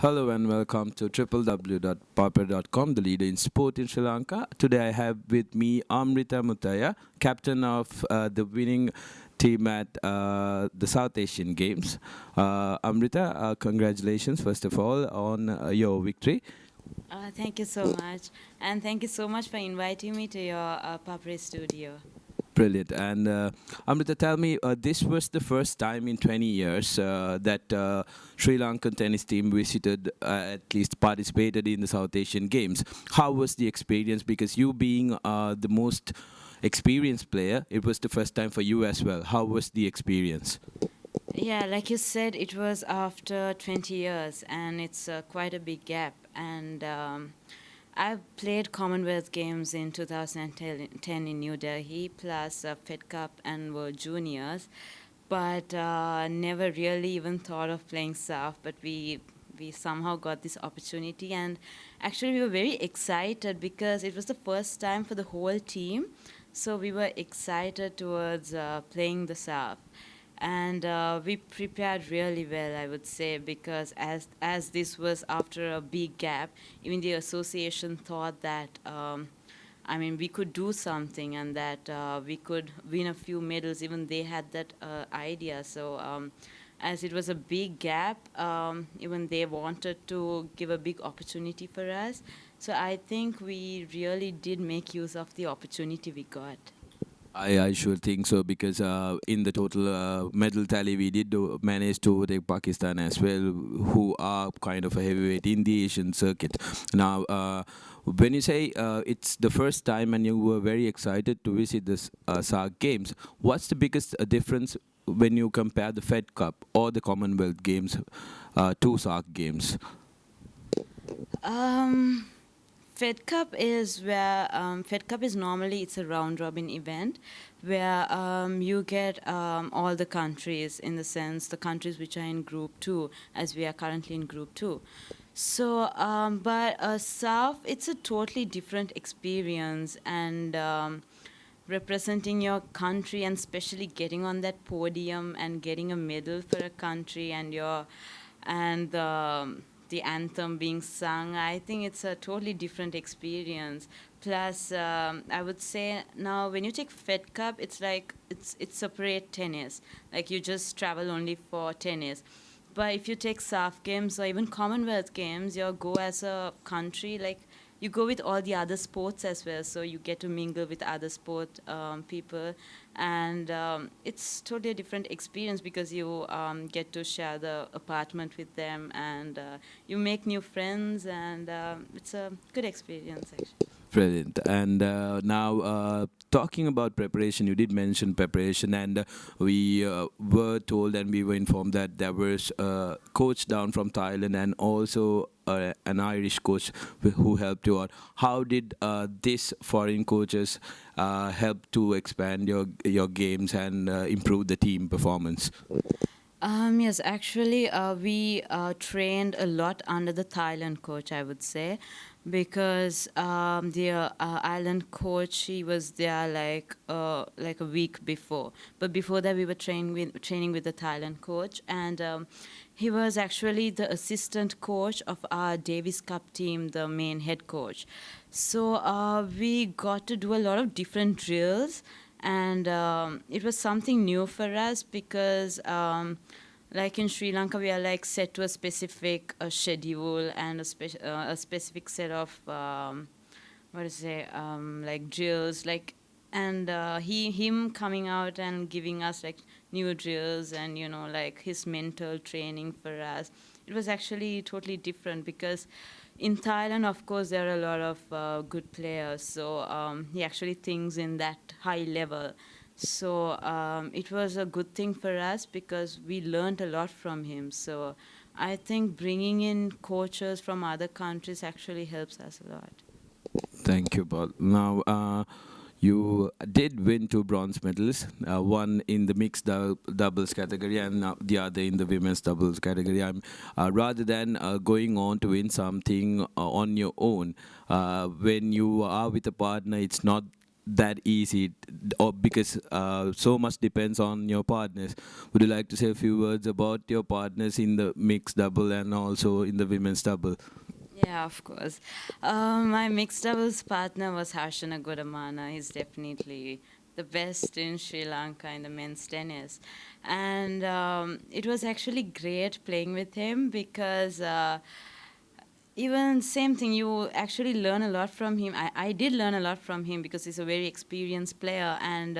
Hello and welcome to www.ThePapare.com, the leader in sport in Sri Lanka. Today I have with me Amritha Muttiah, captain of the winning team at the South Asian Games. Amrita, congratulations first of all on your victory. Thank you so much. And thank you so much for inviting me to your Papre studio. Brilliant. And Amrita, tell me, this was the first time in 20 years that Sri Lankan tennis team visited, at least participated in the South Asian Games. How was the experience? Because you being the most experienced player, it was the first time for you as well. How was the experience? Yeah, like you said, it was after 20 years, and it's quite a big gap. And I've played Commonwealth Games in 2010 in New Delhi, plus Fed Cup and World Juniors, but never really even thought of playing SAF. But we somehow got this opportunity, and actually we were very excited because it was the first time for the whole team. So we were excited towards playing the SAF, and we prepared really well, I would say, because as this was after a big gap, even the association thought that I mean we could do something, and that we could win a few medals. Even they had that idea. So as it was a big gap, even they wanted to give a big opportunity for us. So I think we really did make use of the opportunity we got. I sure think so because in the total medal tally we did manage to overtake Pakistan as well, who are kind of a heavyweight in the Asian circuit. Now, when you say it's the first time and you were very excited to visit this SAG Games, what's the biggest difference when you compare the Fed Cup or the Commonwealth Games to SAG Games? Um, Fed Cup is where Fed Cup is normally it's a round robin event where you get all the countries, in the sense the countries which are in Group Two, as we are currently in Group Two. So, but SAF, it's a totally different experience, and representing your country, and especially getting on that podium and getting a medal for a country, and your and the anthem being sung, I think it's a totally different experience. Plus, I would say now when you take Fed Cup, it's like it's separate tennis. Like you just travel only for tennis. But if you take SAF games or even Commonwealth games, you go as a country, like you go with all the other sports as well. So you get to mingle with other sport people, and it's totally a different experience because you get to share the apartment with them, and you make new friends, and it's a good experience actually. Brilliant. And now, talking about preparation, you did mention preparation, and we were told and we were informed that there was a coach down from Thailand and also an Irish coach who helped you out. How did these foreign coaches help to expand your games and improve the team performance? Yes, actually, we trained a lot under the Thailand coach, I would say, because the island coach, he was there like a week before. But before that, we were training with the Thailand coach, and he was actually the assistant coach of our Davis Cup team, the main head coach. So we got to do a lot of different drills, and it was something new for us because like in Sri Lanka we are like set to a specific schedule and a specific set of what to say, like drills, like, and him coming out and giving us like new drills, and like his mental training for us, it was actually totally different because in Thailand, of course, there are a lot of good players. So he actually thinks in that high level. So it was a good thing for us because we learned a lot from him. So I think bringing in coaches from other countries actually helps us a lot. Thank you, Paul. Now, you did win two bronze medals, one in the mixed doubles category and the other in the women's doubles category. Rather than going on to win something on your own, when you are with a partner, it's not that easy, or because so much depends on your partners. Would you like to say a few words about your partners in the mixed double and also in the women's double? Yeah, of course. My mixed doubles partner was Harshana Godamana. He's definitely the best in Sri Lanka in the men's tennis. And it was actually great playing with him because even same thing, you actually learn a lot from him. I did learn a lot from him because he's a very experienced player. And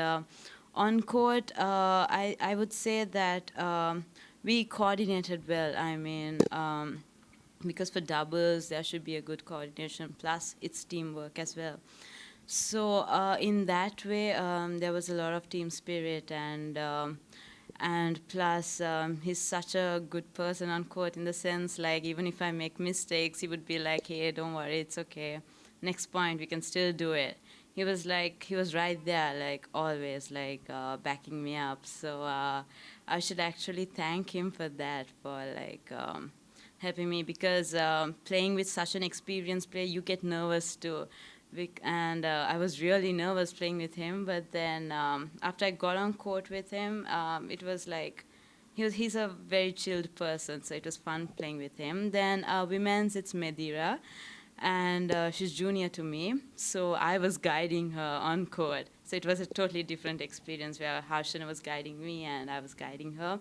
on court, I would say that we coordinated well. I mean, because for doubles there should be a good coordination, plus it's teamwork as well. So in that way there was a lot of team spirit, and plus he's such a good person on court, in the sense like even if I make mistakes he would be like, hey, don't worry, it's okay, next point we can still do it. He was right there, like always, like backing me up. So I should actually thank him for that, for like helping me, because playing with such an experienced player, you get nervous too. And I was really nervous playing with him. But then after I got on court with him, it was like he's a very chilled person, so it was fun playing with him. Then women's, it's Medira, and she's junior to me, so I was guiding her on court. So it was a totally different experience where Harshana was guiding me and I was guiding her.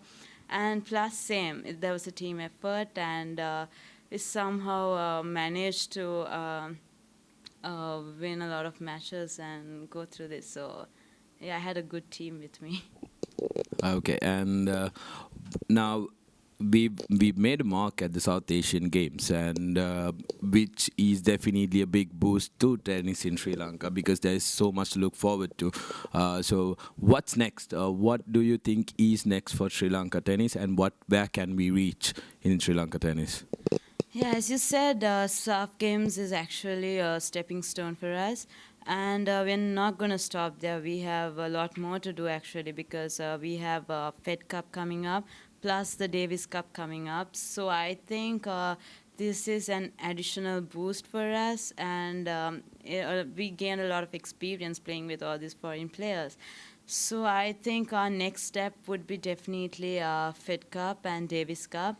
And plus, same, there was a team effort, and we somehow managed to win a lot of matches and go through this. So, yeah, I had a good team with me. Okay, and now we made a mark at the South Asian Games, and which is definitely a big boost to tennis in Sri Lanka because there is so much to look forward to. So, what's next? What do you think is next for Sri Lanka tennis, and where can we reach in Sri Lanka tennis? Yeah, as you said, SAF Games is actually a stepping stone for us. And we're not going to stop there. We have a lot more to do actually, because we have Fed Cup coming up, plus the Davis Cup coming up. So I think this is an additional boost for us, and we gain a lot of experience playing with all these foreign players. So I think our next step would be definitely Fed Cup and Davis Cup.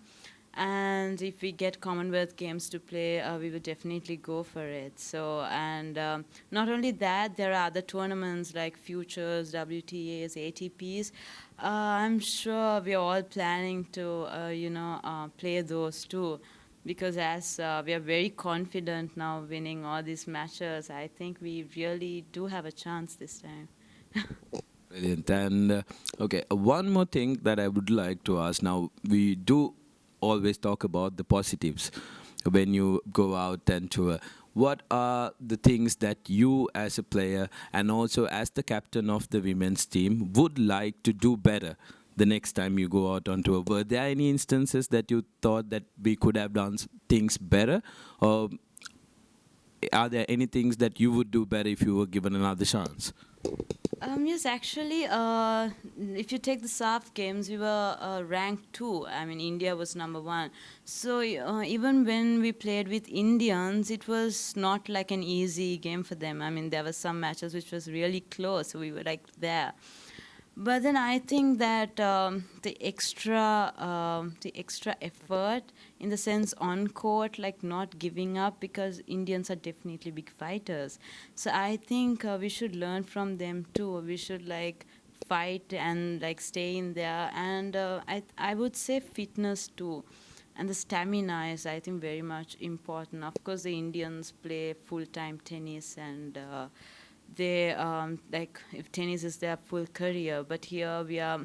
And if we get Commonwealth Games to play, we would definitely go for it. So, and not only that, there are other tournaments like Futures, WTAs, ATPs. I'm sure we are all planning to, play those too. Because as we are very confident now winning all these matches, I think we really do have a chance this time. Brilliant. And okay, one more thing that I would like to ask. Now, we do always talk about the positives when you go out and tour. What are the things that you, as a player and also as the captain of the women's team, would like to do better the next time you go out on tour? Were there any instances that you thought that we could have done things better, or are there any things that you would do better if you were given another chance? Yes, actually, if you take the South Games, we were ranked two. I mean, India was number one. So even when we played with Indians, it was not like an easy game for them. I mean, there were some matches which was really close. So we were like there. But then I think that the extra effort, in the sense on court, like not giving up, because Indians are definitely big fighters. So I think we should learn from them too. We should like fight and like stay in there. And I would say fitness too. And the stamina is, I think, very much important. Of course, the Indians play full time tennis, and they like if tennis is their full career, but here we are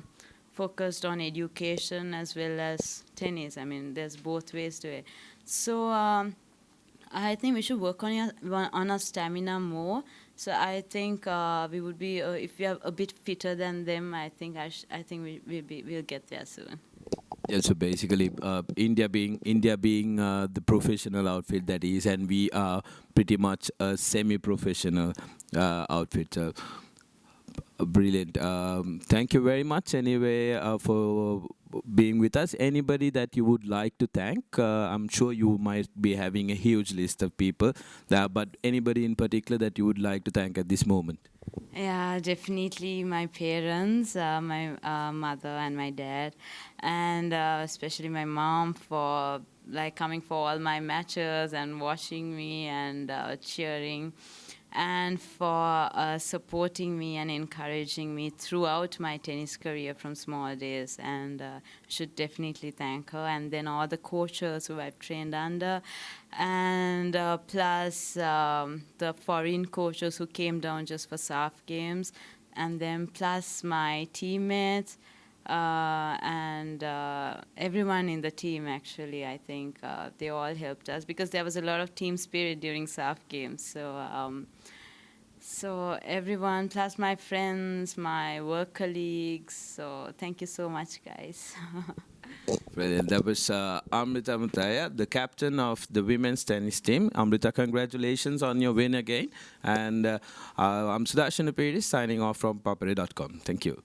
focused on education as well as tennis. I mean, there's both ways to it. So I think we should work on our stamina more. So I think we would be if we are a bit fitter than them. I think we'll get there soon. Yeah, so basically, India being the professional outfit that is, and we are pretty much a semi-professional outfit. Brilliant. Thank you very much anyway for being with us. Anybody that you would like to thank? I'm sure you might be having a huge list of people, but anybody in particular that you would like to thank at this moment? Yeah, definitely my parents, my mother and my dad, and especially my mom for like coming for all my matches and watching me and cheering, and for supporting me and encouraging me throughout my tennis career from small days. And should definitely thank her. And then all the coaches who I've trained under, and plus the foreign coaches who came down just for SAF games, and then plus my teammates. And everyone in the team, actually, I think they all helped us because there was a lot of team spirit during SAF games. So everyone, plus my friends, my work colleagues. So thank you so much, guys. Brilliant. That was Amritha Muttiah, the captain of the women's tennis team. Amritha, congratulations on your win again. And I'm Sudarshan Apiri signing off from papare.com. Thank you.